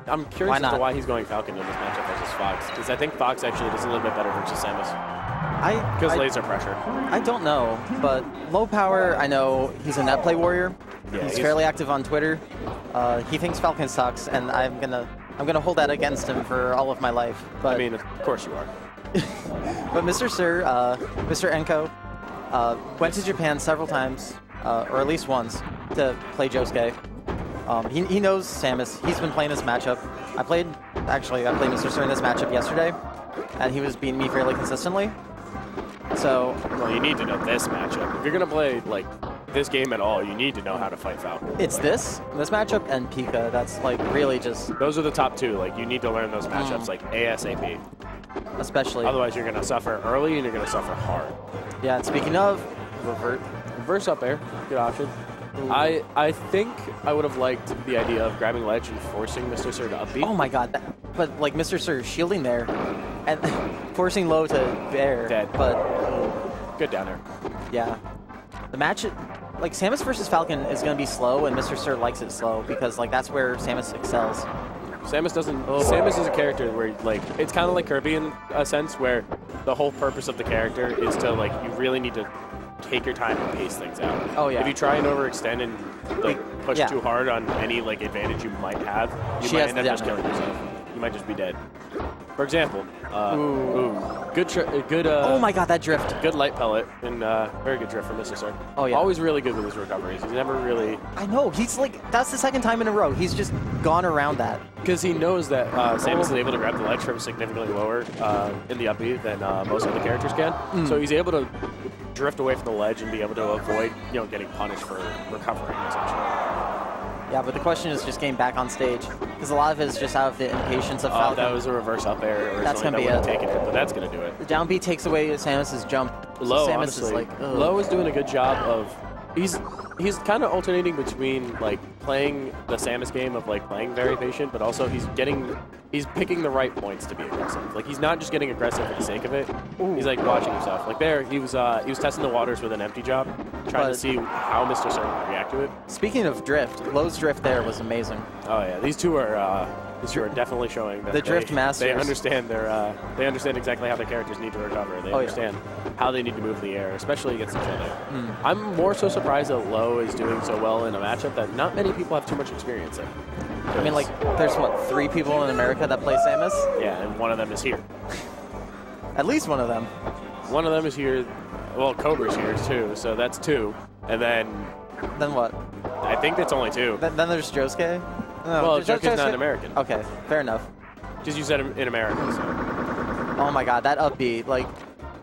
I'm curious as to why he's going Falcon in this matchup versus Fox, because I think Fox actually does a little bit better versus Samus. Because laser pressure. I don't know, but low power, I know he's a net play warrior. Yeah, he's fairly active on Twitter. He thinks Falcon sucks, and I'm gonna hold that against him for all of my life. But I mean, of course you are. But Mr. Sir, Mr. Enko, went to Japan several times, or at least once, to play Josuke. He knows Samus. He's been playing this matchup. I played Mr. Sir in this matchup yesterday, and he was beating me fairly consistently. So, well, you need to know this matchup. If you're gonna play like this game at all, you need to know how to fight Falcon. It's this matchup and Pika. That's like really just. Those are the top two. Like you need to learn those matchups like ASAP. Especially. Otherwise, you're gonna suffer early and you're gonna suffer hard. Yeah. And speaking of, reverse up air, good option. Ooh. I think I would have liked the idea of grabbing ledge and forcing Mr. Sir to up B. Oh my God! But like Mr. Sir shielding there, and forcing low to bear. Dead. But good down there. Yeah. The match, like Samus versus Falcon, is going to be slow, and Mr. Sir likes it slow because like that's where Samus excels. Samus doesn't. Samus is a character where like it's kind of like Kirby in a sense, where the whole purpose of the character is to like you really need to take your time and pace things out. Oh yeah. If you try and overextend and like push too hard on any like advantage you might have, you might end up just killing yourself. You might just be dead. For example, good. Oh my God, that drift! Good light pellet and very good drift from Mr. Sir. Oh yeah. Always really good with his recoveries. He's never really. I know. He's like that's the second time in a row. He's just gone around that. Because he knows that Samus is able to grab the ledge from significantly lower in the up B than most other characters can. So he's able to drift away from the ledge and be able to avoid, getting punished for recovering essentially. Yeah, but the question is just getting back on stage because a lot of it is just out of the impatience of Falcon. That was a reverse up air. That's gonna be it. Taken it, but that's gonna do it. The down B takes away Samus's jump. Low, so Samus honestly, is like, Low is doing a good job of. He's kind of alternating between like playing the Samus game of like playing very patient, but also he's picking the right points to be aggressive. Like he's not just getting aggressive for the sake of it. Ooh. He's like watching himself. Like there, he was testing the waters with an empty job, trying to see how Mr. Sir would react to it. Speaking of drift, Low's drift there was amazing. Oh yeah, these two are definitely showing that the drift masters. They understand they understand exactly how their characters need to recover. They understand how they need to move in the air, especially against each other. I'm more so surprised that Low is doing so well in a matchup that not many people have too much experience in. I mean, like, there's what, 3 people in America that play Samus? Yeah, and one of them is here. At least one of them. One of them is here. Well, Cobra's here too, so that's 2. And then what? I think that's only 2. Then there's Josuke. No, well, Josuke's not an American. Okay, fair enough. Because you said in America, so. Oh my God, that up B, like,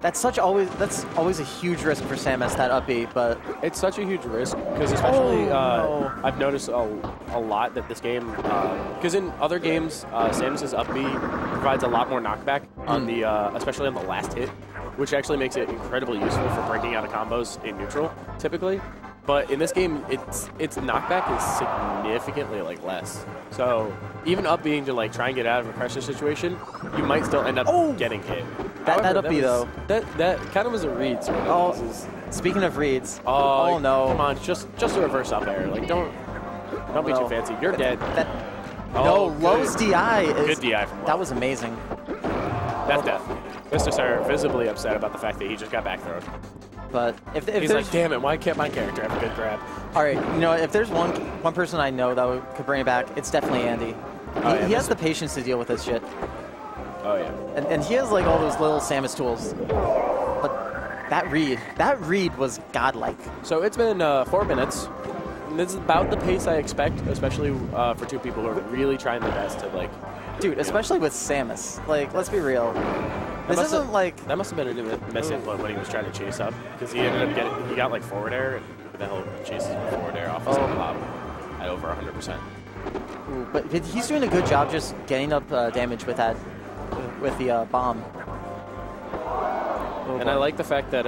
that's always a huge risk for Samus, that up B, but it's such a huge risk because especially I've noticed a lot that this game because in other games Samus's up B provides a lot more knockback on the especially on the last hit, which actually makes it incredibly useful for breaking out of combos in neutral typically. But in this game, its knockback is significantly like less. So even up being to like try and get out of a pressure situation, you might still end up getting hit. That up B though. That kind of was a read. Sort of. Speaking of reads. Oh no! Come on, just a reverse up air. Like don't be too fancy. You're dead. Low's DI is good DI from Low. That was amazing. That's death. Mr. Sir visibly upset about the fact that he just got back thrown. But if he's like, damn it, why can't my character have a good grab? All right, if there's one person I know that could bring it back, it's definitely Andy. He has the patience to deal with this shit. Oh yeah. And he has like all those little Samus tools. But that read was godlike. So it's been 4 minutes. And this is about the pace I expect, especially for 2 people who are really trying their best to like. Dude, especially with Samus. Like, let's be real. This isn't like... That must have been a misinput when he was trying to chase up, because he ended up he got like forward air, and the hell chases forward air off his bottom at over 100%. Ooh, but he's doing a good job just getting up damage with that, with the bomb. And I like the fact that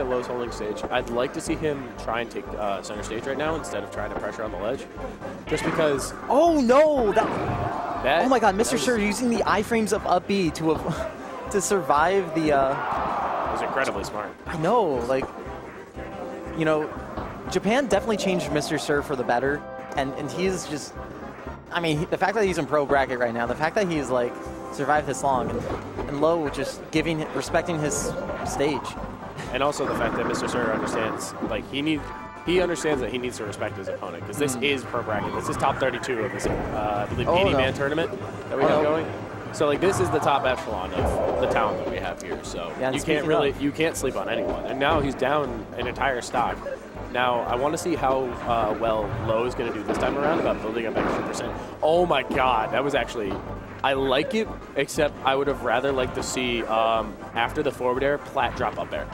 Low's holding stage. I'd like to see him try and take center stage right now instead of trying to pressure on the ledge. Just because... Oh, no! Oh my God, Mr. Sir using the iframes of up B to survive the... It was incredibly smart. I know, like... Japan definitely changed Mr. Sir for the better, and he's just... I mean, the fact that he's in pro bracket right now, the fact that he's like survived this long, and Low just respecting his stage. And also the fact that Mr. Sir understands, like, he understands that he needs to respect his opponent, because this is pro bracket. This is top 32 of this, I believe, 80-man tournament that we have going. So, like, this is the top echelon of the talent that we have here. So you can't sleep on anyone. And now he's down an entire stock. Now, I want to see how well Low is going to do this time around about building up extra percent. Oh, my God. That was actually... I like it, except I would have rather liked to see, after the forward air, plat drop up air.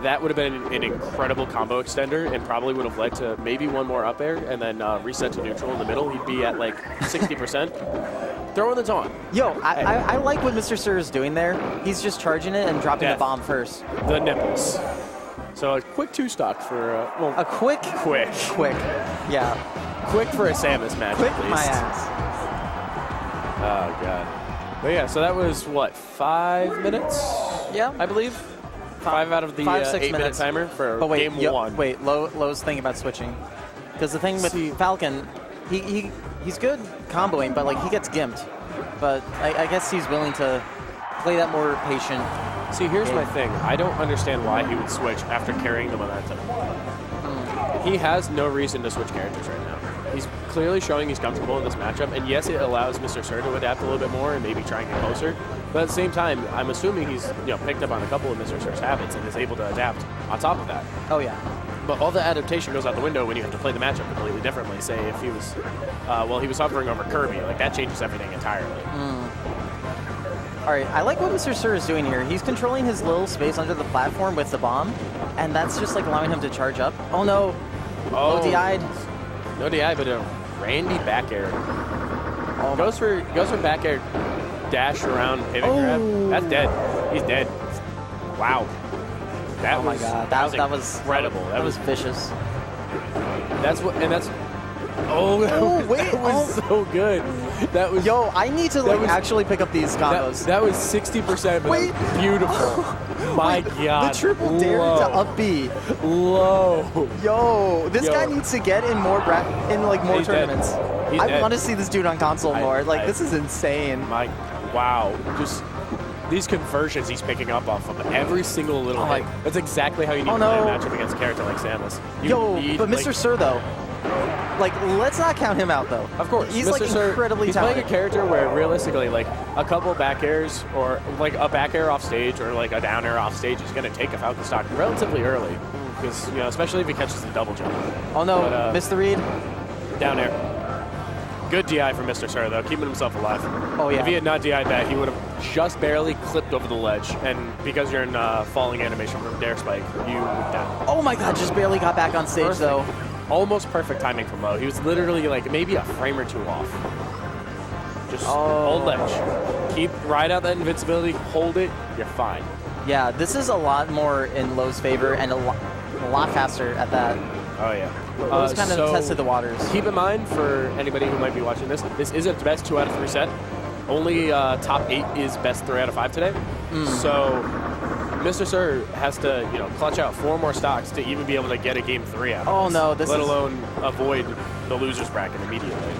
That would have been an incredible combo extender and probably would have led to maybe one more up air and then reset to neutral in the middle. He'd be at, like, 60%. Throwing the taunt. Yo, I like what Mr. Sir is doing there. He's just charging it and dropping the bomb first. The nipples. So a quick 2 stock for a quick, yeah, quick for a Samus match. Quick at least. My ass. Oh god. But yeah, so that was what 5 minutes? Yeah, I believe 5 out of the 8-minute timer for game 1. Wait, Low's thinking about switching because the thing with Falcon, he's good comboing, but like he gets gimped. But I guess he's willing to play that more patient. See, here's my thing. I don't understand why he would switch after carrying the momentum. He has no reason to switch characters right now. He's clearly showing he's comfortable in this matchup, and yes, it allows Mr. Sir to adapt a little bit more and maybe try and get closer. But at the same time, I'm assuming he's picked up on a couple of Mr. Sir's habits and is able to adapt on top of that. Oh, yeah. But all the adaptation goes out the window when you have to play the matchup completely differently. Say if he was, he was hovering over Kirby, like that changes everything entirely. All right, I like what Mr. Sir is doing here. He's controlling his little space under the platform with the bomb, and that's just like allowing him to charge up. Oh no, Low DI'd. No DI, but a Randy back air. Goes for back air, dash around pivot grab. That's dead. He's dead. Wow. Oh my god, that was incredible. That was vicious. Oh wait, that was so good. That was. Yo, I need to actually pick up these combos. That was 60%. Wait, beautiful. My god. The triple dare to up B. Low. Yo, this guy needs to get in more more tournaments. I want to see this dude on console more. This is insane. Wow. Just these conversions he's picking up off of every single little thing. That's exactly how you need to play a matchup against a character like Samus. But Mr. Sir though. Let's not count him out, though. Of course. He's, incredibly talented. He's playing a character where, realistically, a couple back airs or, a back air off stage or, a down air off stage is going to take a Falcon stock relatively early. Because, especially if he catches the double jump. Oh, no. But, missed the read. Down air. Good DI for Mr. Sir, though, keeping himself alive. Oh, yeah. If he had not DI'd that, he would have just barely clipped over the ledge. And because you're in falling animation from Dare Spike, you would down. Oh, my God. Just barely got back on stage, though. Almost perfect timing from Low. He was literally maybe a frame or 2 off. Just hold ledge. Ride out that invincibility, hold it, you're fine. Yeah, this is a lot more in Low's favor and a lot faster at that. Oh, yeah. Low's kind of tested the waters. Keep in mind, for anybody who might be watching this is a best 2 out of 3 set. Only top 8 is best 3 out of 5 today. So Mr. Sir has to, clutch out 4 more stocks to even be able to get a game 3 out of this. Let alone avoid the loser's bracket immediately.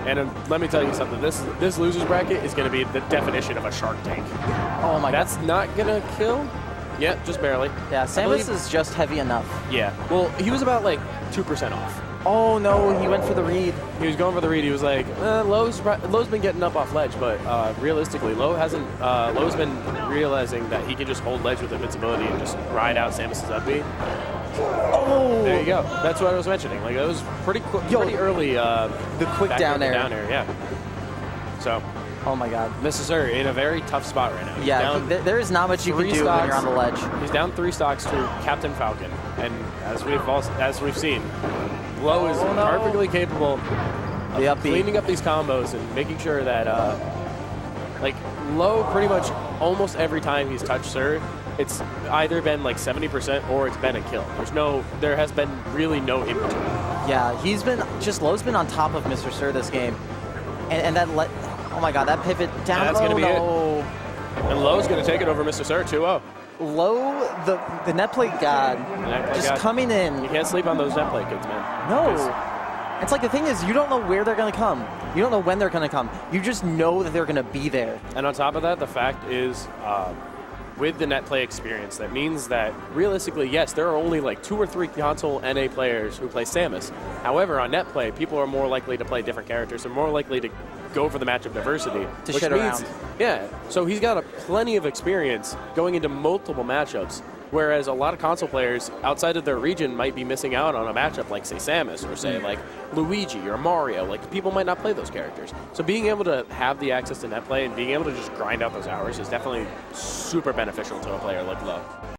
And let me tell you something. This loser's bracket is going to be the definition of a Shark Tank. Oh my god. That's not going to kill. Yeah, just barely. Yeah, Samus is just heavy enough. Yeah. Well, he was about 2% off. Oh no, he went for the read. He was going for the read. He was like, Low's been getting up off ledge, but realistically, Low's been realizing that he can just hold ledge with invincibility and just ride out Samus's up B. Oh! There you go. That's what I was mentioning. It was pretty early. The quick down air. Down air, yeah. So. Oh my god. Mr. Sir in a very tough spot right now. Yeah, there is not much you can do when you're on the ledge. He's down 3 stocks to Captain Falcon, and as we've seen, Low is perfectly capable of cleaning up these combos and making sure that, Low pretty much almost every time he's touched Sir, it's either been 70% or it's been a kill. There has been really no in between. Yeah, Low's been on top of Mr. Sir this game, and that oh my god, that pivot down. That's going to be it. And Low's going to take it over Mr. Sir 2-0. Low, the net play god, coming in. You can't sleep on those net play kids, man. No. It's like the thing is, you don't know where they're going to come. You don't know when they're going to come. You just know that they're going to be there. And on top of that, the fact is, with the net play experience, that means that realistically, yes, there are only like 2 or 3 console NA players who play Samus. However, on net play, people are more likely to play different characters. They're more likely to go for the matchup diversity. To shit around. Yeah, so he's got plenty of experience going into multiple matchups. Whereas a lot of console players outside of their region might be missing out on a matchup like, say, Samus or, say, like Luigi or Mario. Like, people might not play those characters. So being able to have the access to net play and being able to just grind out those hours is definitely super beneficial to a player like Low.